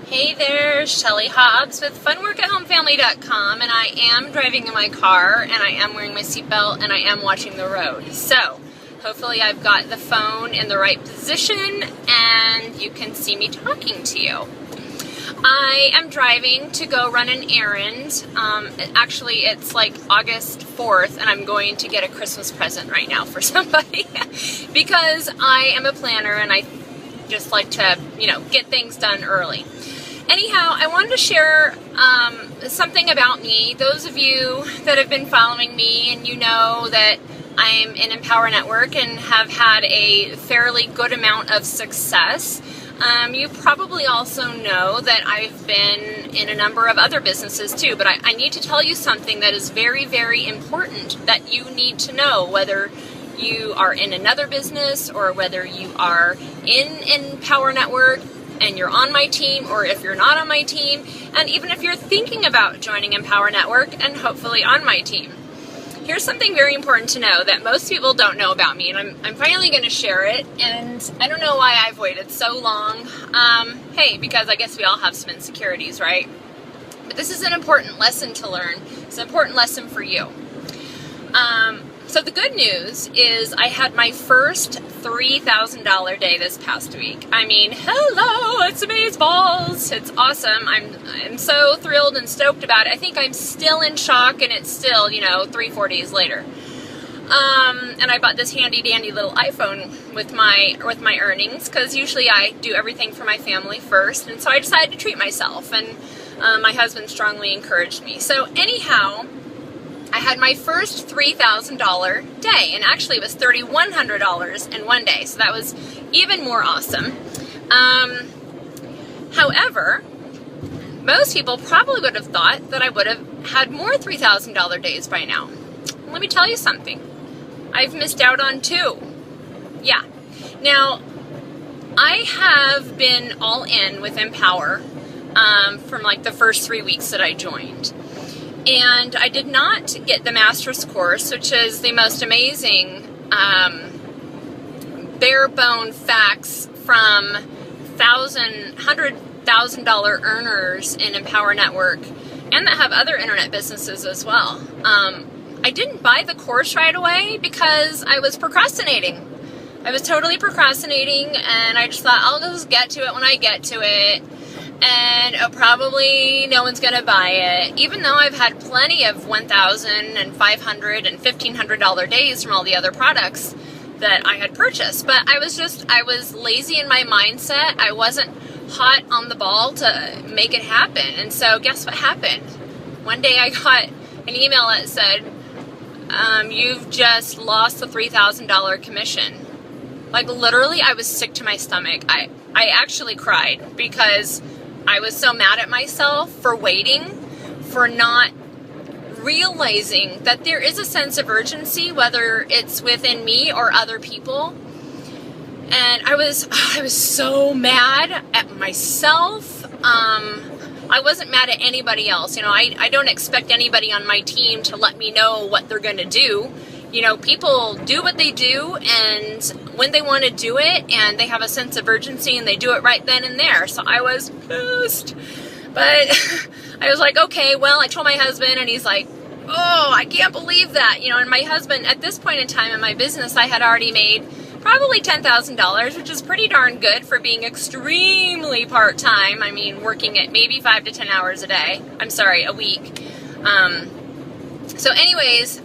Hey there, Shelley Hobbs with funworkathomefamily.com, and I am driving in my car, and I am wearing my seatbelt, and I am watching the road. So, hopefully I've got the phone in the right position, and you can see me talking to you. I am driving to go run an errand. Actually, it's like August 4th, and I'm going to get a Christmas present right now for somebody because I am a planner, and I just like to, get things done early. Anyhow, I wanted to share something about me. Those of you that have been following me and you know that I'm in Empower Network and have had a fairly good amount of success, you probably also know that I've been in a number of other businesses too, but I need to tell you something that is very, very important that you need to know, whether you are in another business or whether you are in Empower Network and you're on my team, or if you're not on my team, and even if you're thinking about joining Empower Network and hopefully on my team. Here's something very important to know that most people don't know about me, and I'm finally going to share it, and I don't know why I've waited so long. Hey, because I guess we all have some insecurities, right? But this is an important lesson to learn. It's an important lesson for you. So the good news is I had my first $3,000 day this past week. I mean, hello, it's amazeballs. It's awesome. I'm so thrilled and stoked about it. I think I'm still in shock, and it's still, 3-4 days later. And I bought this handy dandy little iPhone with my earnings, because usually I do everything for my family first, and so I decided to treat myself, and my husband strongly encouraged me. So anyhow, I had my first $3,000 day, and actually it was $3,100 in one day, so that was even more awesome. However, most people probably would have thought that I would have had more $3,000 days by now. Let me tell you something. I've missed out on 2. Yeah. Now, I have been all in with Empower from like the first 3 weeks that I joined. And I did not get the master's course, which is the most amazing bare bone facts from $100,000 earners in Empower Network, and that have other internet businesses as well. I didn't buy the course right away because I was procrastinating. I was totally procrastinating, and I just thought I'll just get to it when I get to it. And probably no one's going to buy it, even though I've had plenty of $1,000 and $500 and $1,500 days from all the other products that I had purchased. But I was lazy in my mindset. I wasn't hot on the ball to make it happen. And so guess what happened? One day I got an email that said, you've just lost the $3,000 commission. Like literally, I was sick to my stomach. I actually cried because I was so mad at myself for waiting, for not realizing that there is a sense of urgency, whether it's within me or other people. And I was so mad at myself. I wasn't mad at anybody else. I don't expect anybody on my team to let me know what they're going to do. People do what they do, and when they want to do it, and they have a sense of urgency, and they do it right then and there. So I was pissed. But I was like, okay, well, I told my husband, and he's like, oh, I can't believe that. And my husband, at this point in time in my business, I had already made probably $10,000, which is pretty darn good for being extremely part-time. I mean, working at maybe 5 to 10 hours a week. So anyways,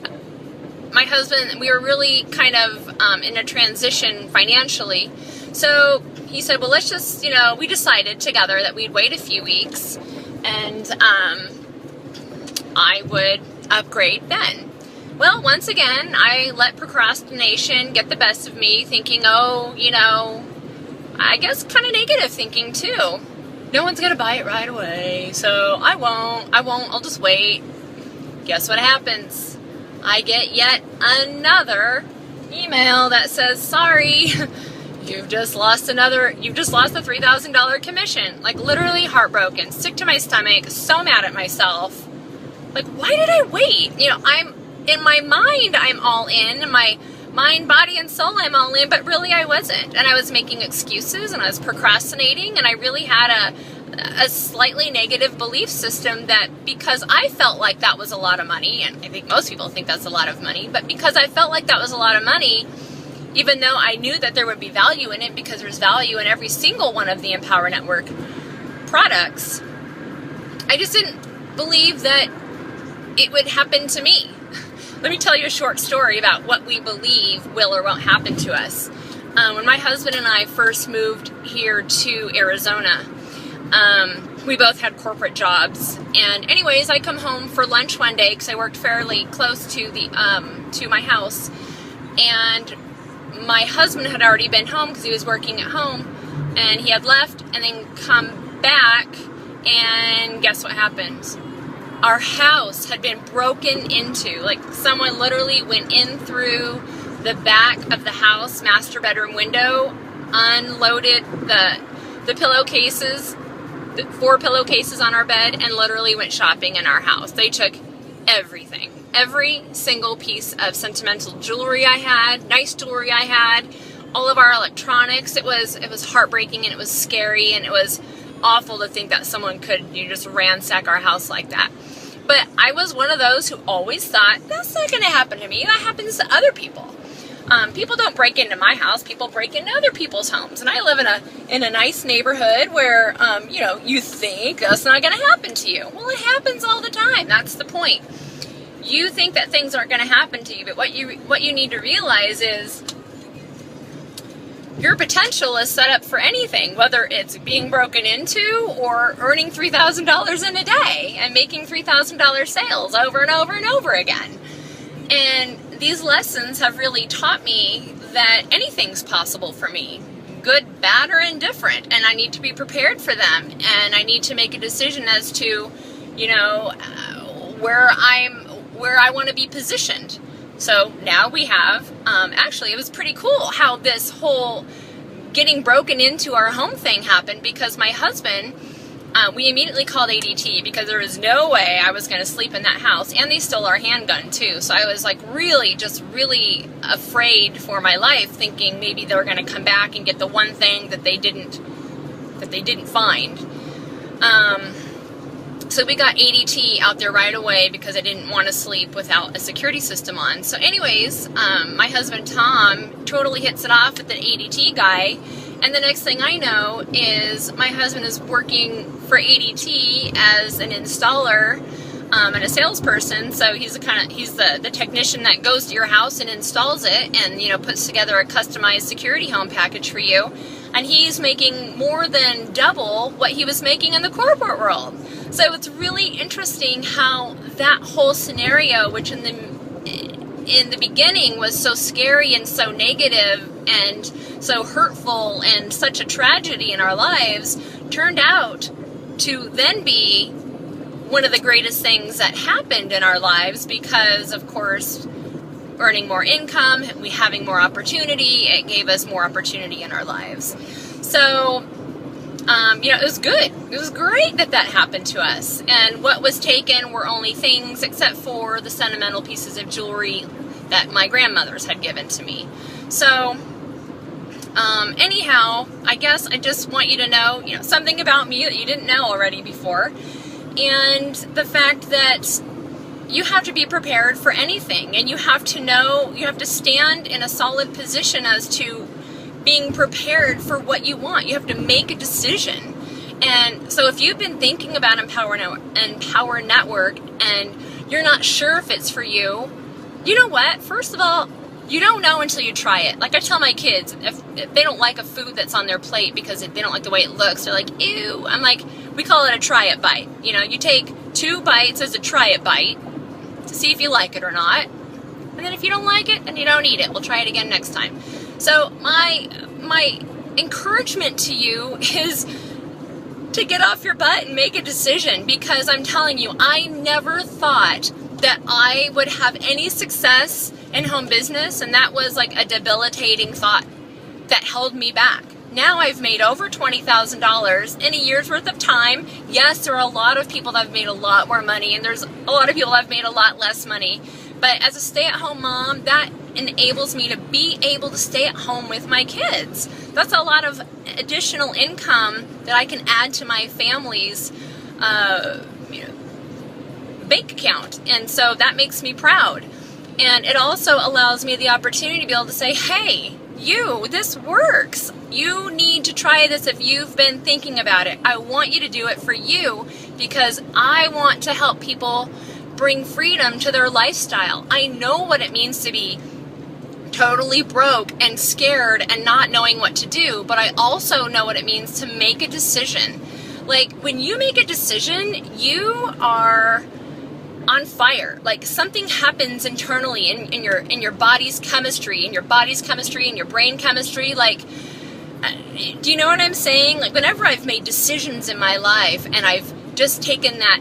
my husband, we were really kind of in a transition financially. So he said, well, let's just, we decided together that we'd wait a few weeks and I would upgrade then. Well, once again, I let procrastination get the best of me, thinking, I guess kind of negative thinking too. No one's going to buy it right away, so I won't, I'll just wait. Guess what happens? I get yet another email that says, sorry, you've just lost the $3,000 commission. Like literally heartbroken, sick to my stomach, so mad at myself. Like, why did I wait? I'm in my mind, I'm all in my mind, body, and soul, I'm all in, but really I wasn't. And I was making excuses, and I was procrastinating, and I really had a slightly negative belief system that because I felt like that was a lot of money, and I think most people think that's a lot of money, but because I felt like that was a lot of money, even though I knew that there would be value in it because there's value in every single one of the Empower Network products, I just didn't believe that it would happen to me. Let me tell you a short story about what we believe will or won't happen to us. When my husband and I first moved here to Arizona, we both had corporate jobs. And anyways, I come home for lunch one day because I worked fairly close to to my house. And my husband had already been home because he was working at home. And he had left and then come back. And guess what happened? Our house had been broken into. Like, someone literally went in through the back of the house, master bedroom window, unloaded the pillowcases, the 4 pillowcases on our bed, and literally went shopping in our house. They took everything. Every single piece of sentimental jewelry I had, nice jewelry I had, all of our electronics. It was heartbreaking, and it was scary, and it was awful to think that someone could just ransack our house like that. But I was one of those who always thought, that's not going to happen to me. That happens to other people. People don't break into my house. People break into other people's homes. And I live in a nice neighborhood where, you think that's not going to happen to you. Well, it happens all the time. That's the point. You think that things aren't going to happen to you, but what you need to realize is your potential is set up for anything, whether it's being broken into or earning $3,000 in a day and making $3,000 sales over and over and over again. And these lessons have really taught me that anything's possible for me, good, bad, or indifferent, and I need to be prepared for them, and I need to make a decision as to, where I want to be positioned. So now we have, actually it was pretty cool how this whole getting broken into our home thing happened, because my husband, we immediately called ADT because there was no way I was going to sleep in that house, and they stole our handgun too. So I was like really afraid for my life, thinking maybe they were going to come back and get the one thing that they didn't find. So we got ADT out there right away because I didn't want to sleep without a security system on. So anyways, my husband Tom totally hits it off with the ADT guy. And the next thing I know is my husband is working for ADT as an installer and a salesperson. So he's the technician that goes to your house and installs it and puts together a customized security home package for you. And he's making more than double what he was making in the corporate world. So it's really interesting how that whole scenario, which in the beginning was so scary and so negative and so hurtful and such a tragedy in our lives, turned out to then be one of the greatest things that happened in our lives, because of course earning more income, we having more opportunity, it gave us more opportunity in our lives. So it was good. It was great that happened to us. And what was taken were only things, except for the sentimental pieces of jewelry that my grandmothers had given to me. So, anyhow, I guess I just want you to know, something about me that you didn't know already before. And the fact that you have to be prepared for anything. And you have to stand in a solid position as to being prepared for what you want. You have to make a decision. And so if you've been thinking about Empower Network and you're not sure if it's for you, you know what? First of all, you don't know until you try it. Like I tell my kids, if they don't like a food that's on their plate because they don't like the way it looks, they're like, ew. I'm like, we call it a try it bite. You take 2 bites as a try it bite to see if you like it or not. And then if you don't like it, then you don't eat it. We'll try it again next time. So my encouragement to you is to get off your butt and make a decision, because I'm telling you, I never thought that I would have any success in home business, and that was like a debilitating thought that held me back. Now I've made over $20,000 in a year's worth of time. Yes, there are a lot of people that have made a lot more money, and there's a lot of people that have made a lot less money. But as a stay-at-home mom, that enables me to be able to stay at home with my kids. That's a lot of additional income that I can add to my family's bank account. And so that makes me proud. And it also allows me the opportunity to be able to say, hey, this works. You need to try this if you've been thinking about it. I want you to do it for you because I want to help people bring freedom to their lifestyle. I know what it means to be totally broke and scared and not knowing what to do, but I also know what it means to make a decision. Like, when you make a decision, you are on fire. Like, something happens internally in your body's chemistry, in your brain chemistry. Like, do you know what I'm saying? Like, whenever I've made decisions in my life and I've just taken that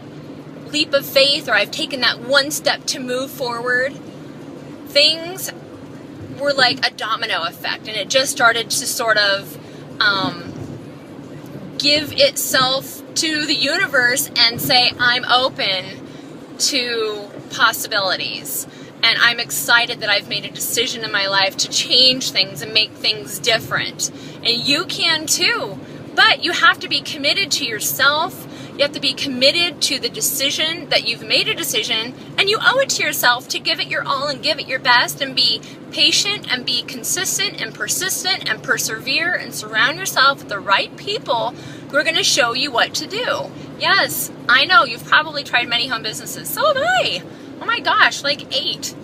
leap of faith, or I've taken that one step to move forward, things were like a domino effect, and it just started to sort of give itself to the universe and say, I'm open to possibilities, and I'm excited that I've made a decision in my life to change things and make things different. And you can too, but you have to be committed to yourself. You have to be committed to the decision that you've made a decision, and you owe it to yourself to give it your all and give it your best and be patient and be consistent and persistent and persevere and surround yourself with the right people who are going to show you what to do. Yes, I know you've probably tried many home businesses. So have I. Oh my gosh, like 8.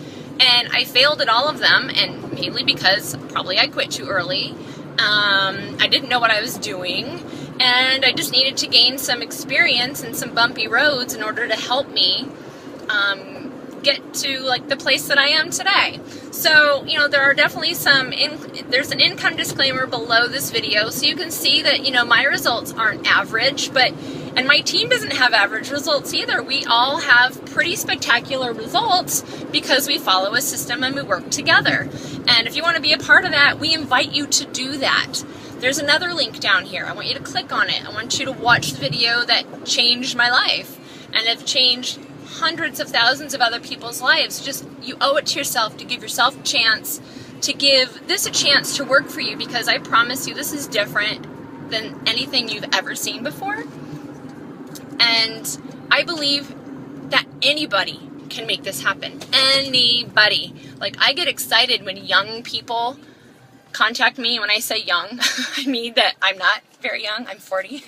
And I failed at all of them, and mainly because probably I quit too early. I didn't know what I was doing. And I just needed to gain some experience and some bumpy roads in order to help me get to like the place that I am today. So, there are definitely there's an income disclaimer below this video, so you can see that, my results aren't average, and my team doesn't have average results either. We all have pretty spectacular results because we follow a system and we work together. And if you want to be a part of that, we invite you to do that. There's another link down here. I want you to click on it. I want you to watch the video that changed my life and have changed hundreds of thousands of other people's lives. Just, you owe it to yourself to give yourself a chance, to give this a chance to work for you, because I promise you this is different than anything you've ever seen before. And I believe that anybody can make this happen. Anybody. Like, I get excited when young people contact me. When I say young, I mean that I'm not very young. I'm 40.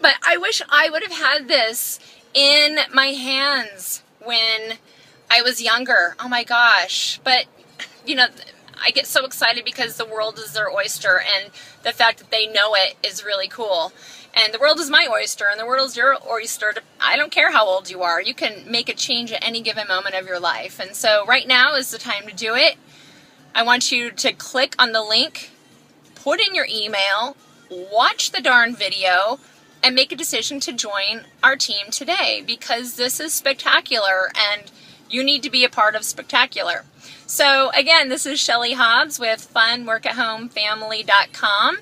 But I wish I would have had this in my hands when I was younger. Oh my gosh. But, I get so excited because the world is their oyster, and the fact that they know it is really cool. And the world is my oyster, and the world is your oyster. I don't care how old you are. You can make a change at any given moment of your life. And so right now is the time to do it. I want you to click on the link, put in your email, watch the darn video, and make a decision to join our team today, because this is spectacular and you need to be a part of spectacular. So again, this is Shelley Hobbs with funworkathomefamily.com.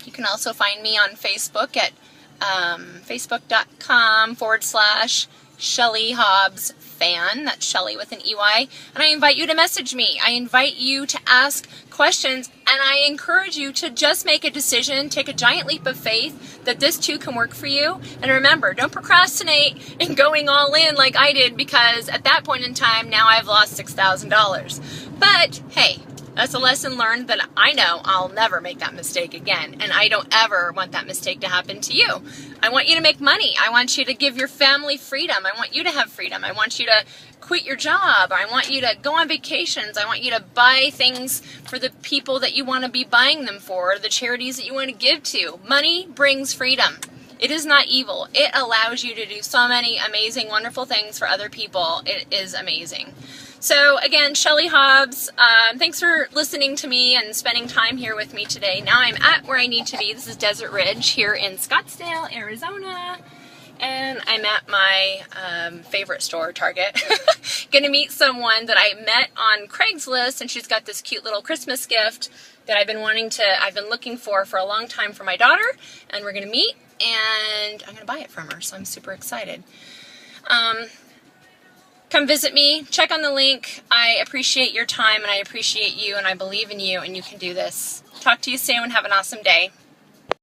You can also find me on Facebook at facebook.com/Shelley Hobbs fan. That's Shelley with an EY. And I invite you to message me. I invite you to ask questions, and I encourage you to just make a decision, take a giant leap of faith that this too can work for you. And remember, don't procrastinate in going all in like I did, because at that point in time, now I've lost $6,000. But hey, that's a lesson learned that I know I'll never make that mistake again. And I don't ever want that mistake to happen to you. I want you to make money. I want you to give your family freedom. I want you to have freedom. I want you to quit your job. I want you to go on vacations. I want you to buy things for the people that you want to be buying them for, or the charities that you want to give to. Money brings freedom. It is not evil. It allows you to do so many amazing, wonderful things for other people. It is amazing. So again, Shelley Hobbs, thanks for listening to me and spending time here with me today. Now I'm at where I need to be. This is Desert Ridge here in Scottsdale, Arizona. And I'm at my favorite store, Target. Gonna meet someone that I met on Craigslist, and she's got this cute little Christmas gift that I've been looking for a long time for my daughter. And we're gonna meet, and I'm gonna buy it from her, so I'm super excited. come visit me, check on the link. I appreciate your time and I appreciate you and I believe in you and you can do this. Talk to you soon. Have an awesome day.